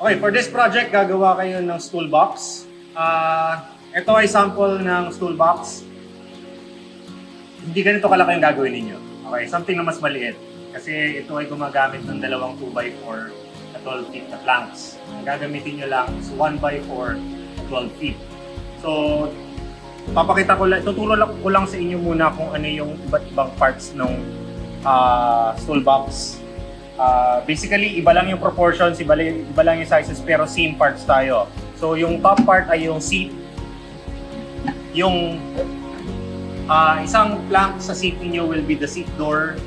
Okay, for this project, gagawa kayo ng stool box. Ito ay sample ng stool box. Hindi ganito kalaki yung gagawin ninyo. Okay, something na mas maliit. Kasi ito ay gumagamit ng dalawang 2x4 na 12 feet na planks. Ang gagamitin nyo lang is 1x4 na 12 feet. So, papakita ko lang, tuturo ko lang sa inyo muna kung ano yung iba't ibang parts ng stool box. Basically, iba lang yung proportions, iba lang yung sizes, pero same parts tayo. So, yung top part ay yung seat. Yung isang plank sa seat niyo will be the seat door.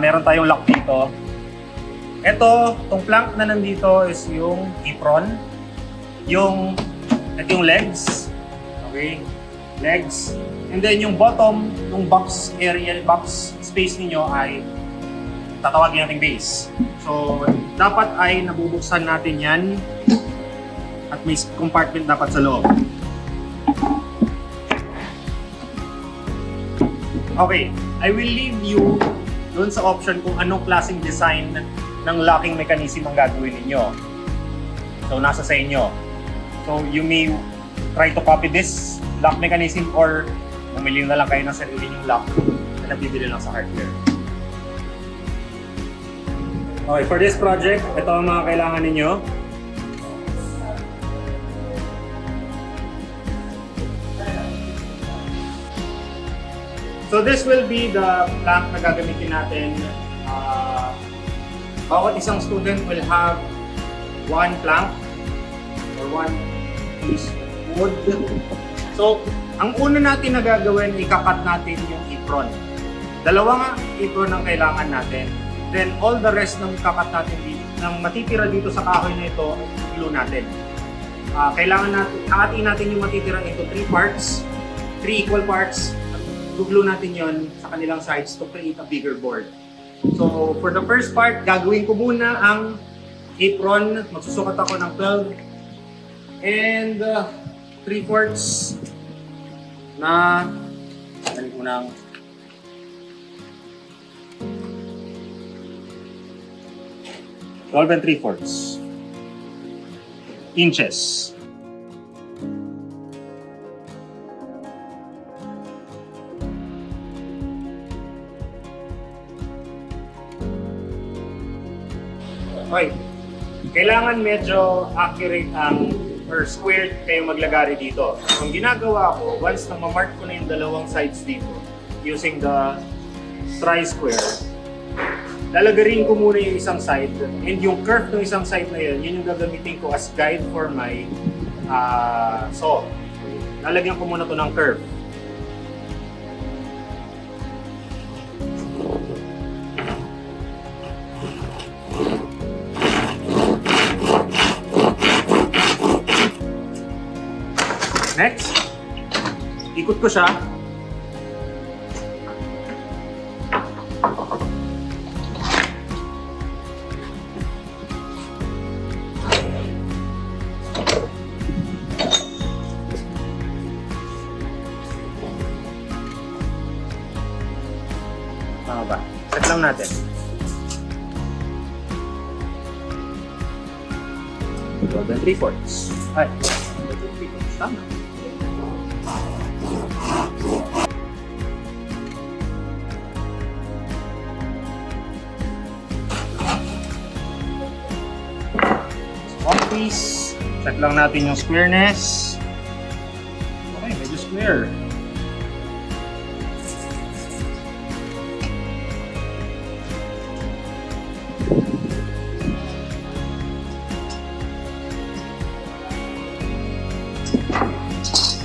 Meron tayong lock dito. Ito, tong plank na nandito is yung apron. Ito yung legs. Okay? Legs. And then yung bottom, yung box area, box space niyo ay tatawagin nating base. So, dapat ay nabubuksan natin yan at may compartment dapat sa loob. Okay, I will leave you doon sa option kung anong klaseng design ng locking mechanism ang gagawin ninyo. So, nasa sa inyo. So, you may try to copy this lock mechanism or bumili na lang kayo ng sarili yung lock na nabibili lang sa hardware. Okay, for this project, ito ang mga kailangan ninyo. So this will be the plank na gagamitin natin. Bawat isang student will have one plank or one piece of wood. So, ang una natin na gagawin, ikakat natin yung apron. Dalawang apron ang kailangan natin. Then all the rest ng kakat natin dito, ng matitira dito sa kahoy na ito, glue natin. Kailangan natin, hatiin natin yung matitira into 3 parts, 3 equal parts. Glue natin yon sa kanilang sides to create a bigger board. So for the first part, gagawin ko muna ang apron. Magsusukat ako ng 12 and 3/4 na dali ko ng 12 and 3/4 inches. Okay. Kailangan medyo accurate ang or squared kayo maglagari dito. Ang ginagawa ko, once na ma-mark ko na yung dalawang sides dito using the tri-square, lalagarin ko muna yung isang side and yung curve ng isang side na yun yung gagamitin ko as guide for my saw. Lalagyan ko muna to ng curve. Next, ikot ko siya. Tama ba? Set lang natin. Twelve and 3/4. Ay, 12 and 3/4. Tama. One piece. Check lang natin yung squareness. Okay, medyo square.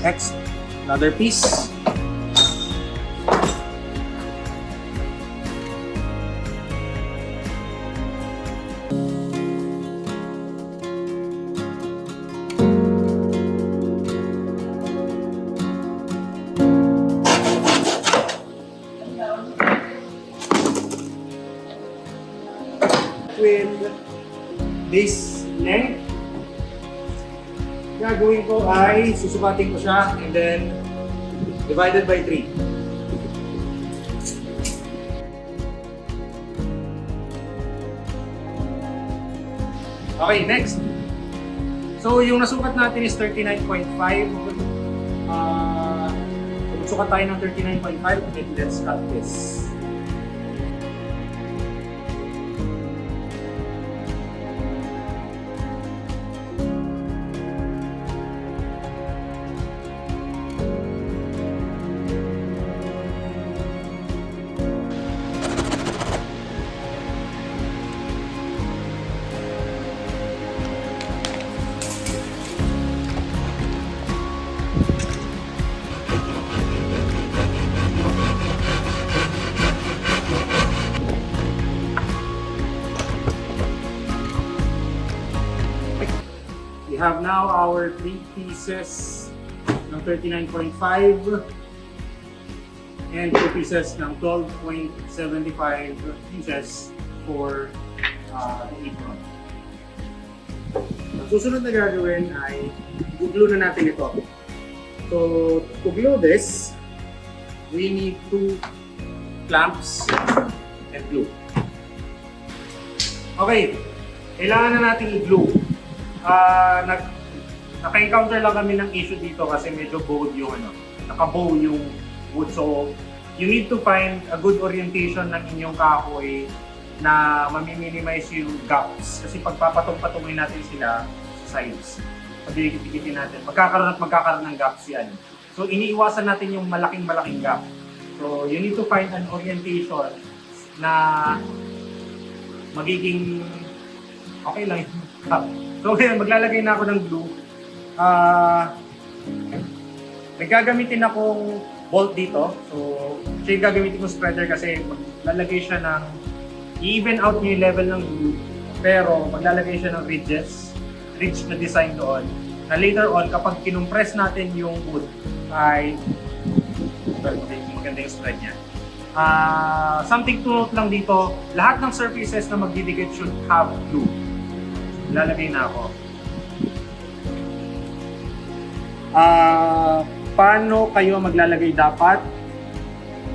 Next, another piece. With this length, gagawin ko ay susukatin ko siya and then divided by 3. Okay, next. So, yung nasukat natin is 39.5. Sukat tayo ng 39.5 and let's cut this. We have now our 3 pieces ng 39.5 and 2 pieces ng 12.75 inches for the apron. Ang susunod na gagawin ay i-glue na natin ito. So, to glue this, we need 2 clamps and glue. Okay, kailangan na natin i-glue. Naka-encounter lang kami ng issue dito kasi medyo bowed yung naka-bow yung wood. So, you need to find a good orientation ng inyong kahoy na mami-minimize yung gaps. Kasi pag papatong-patungin natin sila sa sides, pag dikit-dikitin natin, magkakaroon ng gaps yan. So, iniiwasan natin yung malaking gap. So, you need to find an orientation na magiging okay lang yung gap. So ngayon, maglalagay na ako ng glue. May gagamitin akong bolt dito. So, siya yung gagamitin kong spreader kasi maglalagay siya ng i-even out niyo yung level ng glue. Pero maglalagay siya ng ridge na design doon. Na later on, kapag kinumpress natin yung wood, ay maganda yung spread niya. Something to note lang dito, lahat ng surfaces na magdidikit should have glue. Lalagay na ako. Paano kayo maglalagay dapat?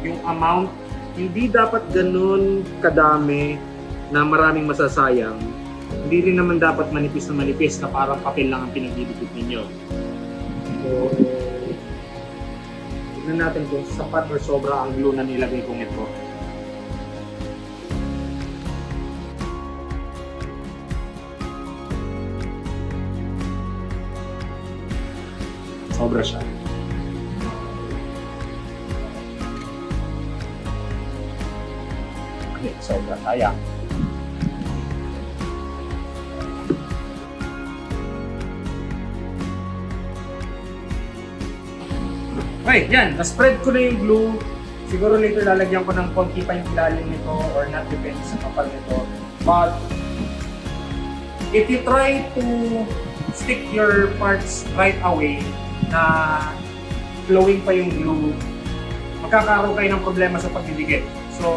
Yung amount, hindi dapat ganun kadami na maraming masasayang. Hindi rin naman dapat manipis na parang papel lang ang pinagdidikit ninyo. So, tignan natin kung sapat or sobra ang glue na nilagay kong ito. Sobra siya. Okay, sobra. Sayang. Okay, yan. Na-spread ko na yung glue. Siguro later lalagyan ko ng konti pa yung ilalim nito or not, depende sa kapal nito. But if you try to stick your parts right away, na flowing pa yung glue, magkakaroon kayo ng problema sa pagdidikit. So,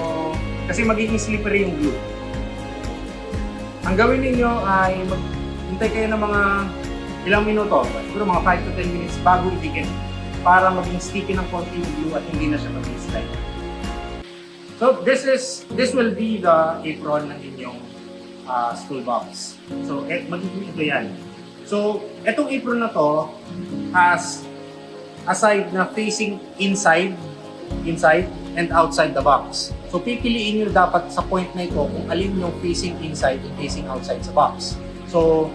kasi magiging slippery yung glue. Ang gawin ninyo ay maghintay kayo ng mga ilang minuto, siguro mga 5 to 10 minutes bago idikit para maging sticky ng konti yung glue at hindi na siya mag-slide. So, this will be the apron ng inyong stool box. So, magiging ito yan. So, etong apron na to has a side na facing inside and outside the box. So, pipiliin nyo dapat sa point na ito kung alin yung facing inside and facing outside sa box. So,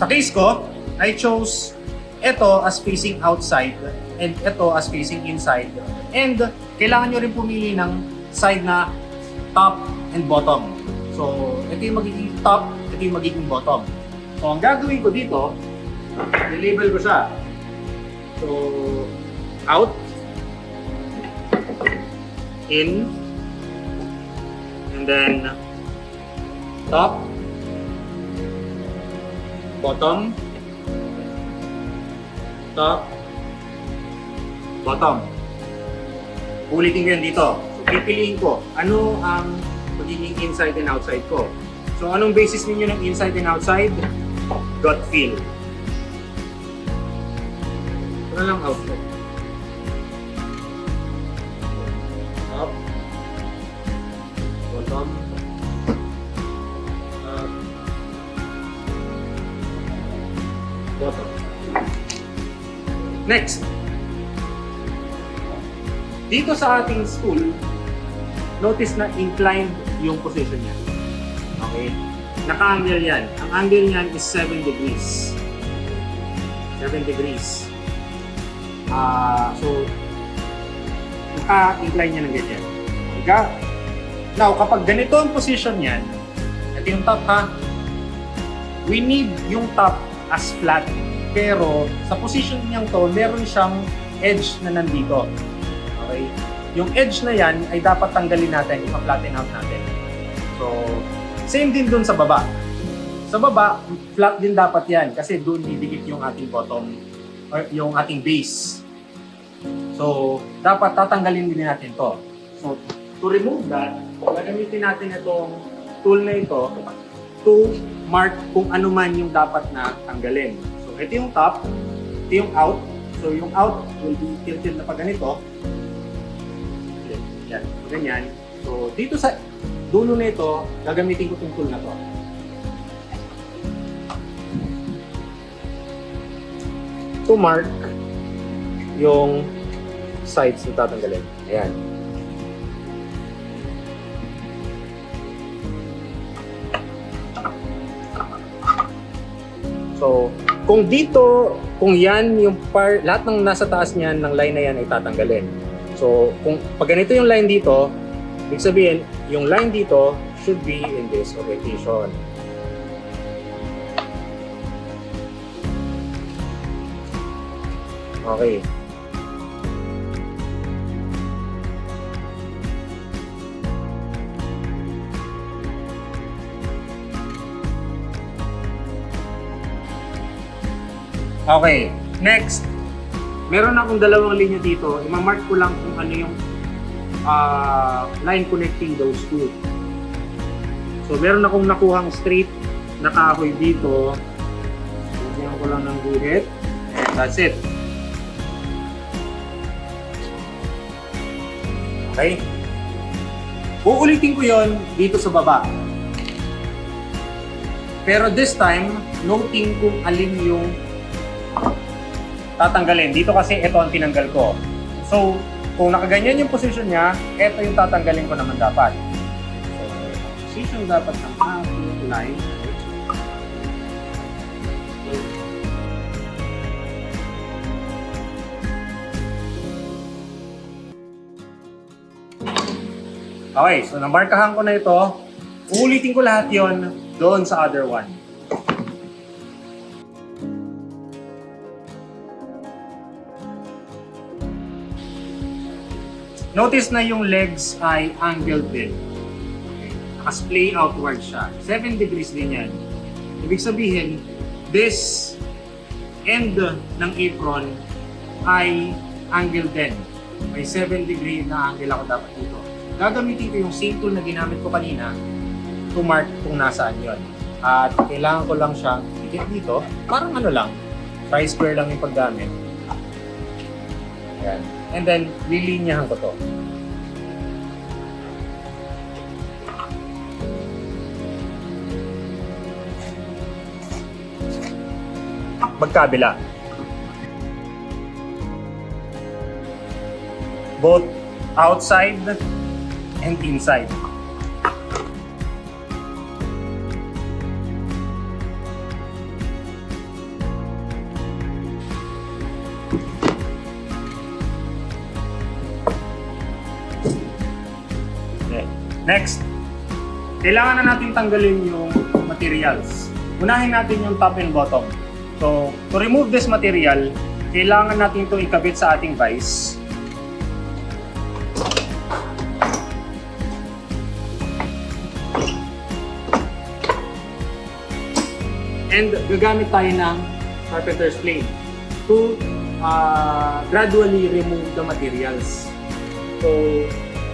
sa case ko, I chose ito as facing outside and ito as facing inside. And kailangan nyo rin pumili ng side na top and bottom. So, ito yung magiging top, ito yung magiging bottom. So, ang gagawin ko dito, i-label ko siya. So, out, in, and then top, bottom, top, bottom. Ulitin ko yan dito. So, pipiliin ko ano ang magiging inside and outside ko. So, anong basis ninyo ng inside and outside? Gut feel. Ito na lang output. Top, bottom, Next. Dito sa ating stool, notice na inclined yung position niya. Okay? Naka-angle yan. Ang angle niyan is 7 degrees. 7 degrees. So, naka-incline niya ng ganyan. Now, kapag ganito ang position niyan, ito yung top ha, we need yung top as flat. Pero, sa position niyang to, meron siyang edge na nandito. Okay? Yung edge na yan ay dapat tanggalin natin, i-flatten out natin. So, same din dun sa baba. Sa baba, flat din dapat yan kasi dun didikit yung ating bottom or yung ating base. So, dapat tatanggalin din natin to. So, to remove that, gagamitin natin itong tool na ito to mark kung ano man yung dapat na tanggalin. So, ito yung top, ito yung out. So, yung out will be tilted na pa ganito. Yan, ganyan. So, dito sa dulo na ito, gagamitin ko itong tool na to. To mark yung sides na tatanggalin. Ayan. So, kung dito, kung yan yung lahat ng nasa taas niyan ng line na yan ay tatanggalin. So, kung pag ganito yung line dito, ibig sabihin, yung line dito should be in this orientation. Okay. Okay, next. Meron akong dalawang linya dito. I-mark ko lang kung ano yung line connecting those two. So, meron akong nakuhang straight na kahoy dito. Lagyan ko lang ng guhit. And that's it. Okay? Uulitin ko yon dito sa baba. Pero this time, noting kung alin yung tatanggalin. Dito kasi ito ang tinanggal ko. So, kung nakaganyan yung position niya, ito yung tatanggalin ko naman dapat. So, position dapat ng ating line. Okay, so namarkahan ko na ito. Uulitin ko lahat yon doon sa other one. Notice na yung legs ay angled din. Okay. Naka-splay outward siya. 7 degrees din yan. Ibig sabihin, this end ng apron ay angled din. May 7 degree na angle ako dapat dito. Gagamitin ko yung same tool na ginamit ko kanina to mark kung nasaan yon. At kailangan ko lang siyang ikit dito. Parang ano lang, tri-square lang yung paggamit. Ayan. And then, lilinyahan ko to. Magkabila. Both outside and inside. Next, kailangan na natin tanggalin yung materials. Unahin natin yung top and bottom. So, to remove this material, kailangan natin itong ikabit sa ating vise. And gagamit tayo ng carpenter's plane to gradually remove the materials. So,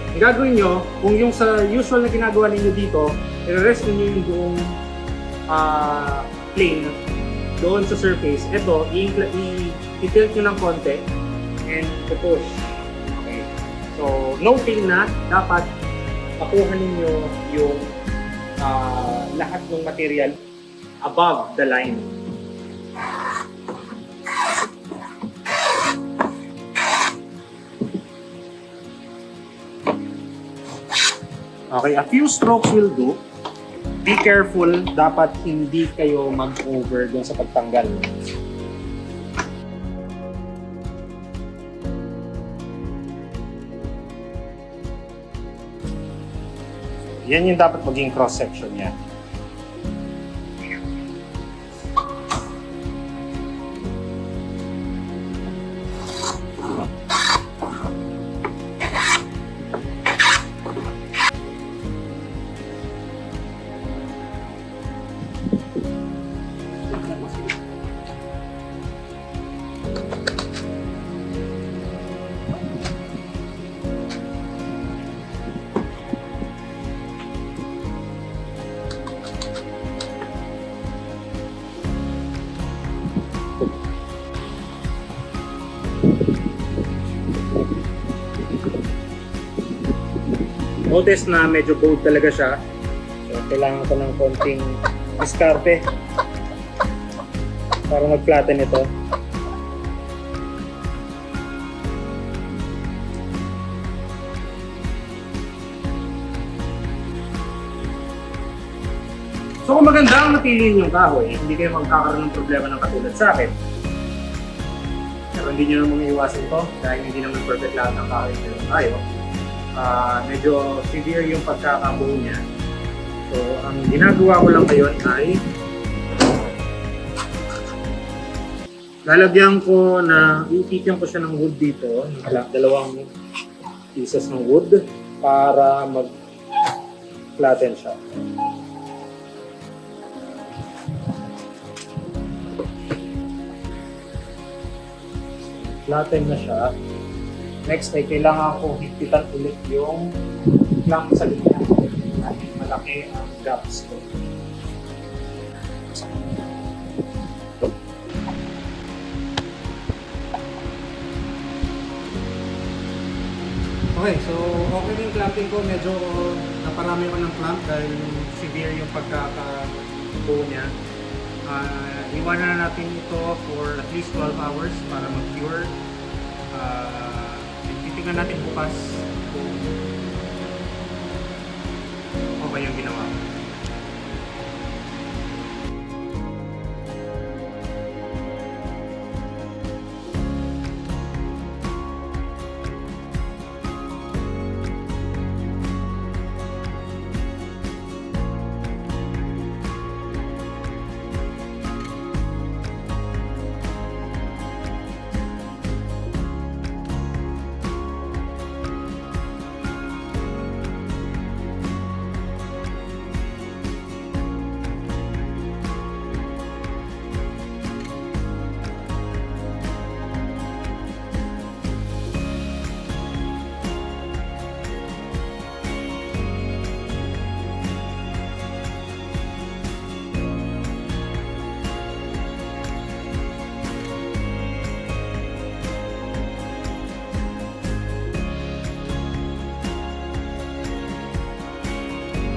ang gagawin nyo, kung yung sa usual na ginagawa ninyo dito, i-rest ninyo yung buong plane doon sa surface. Ito, i-tilt nyo ng konti and push. Okay. So, noting na dapat pakuha ninyo yung lahat ng material above the line. Okay, a few strokes will do. Be careful, dapat hindi kayo mag-over dun sa pagtanggal. Yan yung dapat maging cross-section niya. Notice na medyo bold talaga siya. So, kailangan ko ng konting diskarte para mag-flatten ito. So kung maganda ang napili yung kahoy, hindi kayo magkakaroon ng problema ng katulad sa akin. Pero hindi nyo naman iwasan to dahil hindi naman perfect lahat ng kahoy pero tayo. Medyo severe yung pagkakabuo niya. So, ang ginagawa ko lang ngayon ay lalagyan ko na iipikyan ko siya ng wood dito, dalawang pieces ng wood para mag-flatten siya. Flatten na siya. Next ay kailangan kong higpitan ulit yung clamp sa linya dahil malaki ang gaps ko. Okay, so okay yung clamping ko. Medyo naparami ko ng clamp dahil severe yung pagkakabuo niya. Iwanan na natin ito for at least 12 hours para mag-cure. Titignan natin bukas kung okay yung ginawa.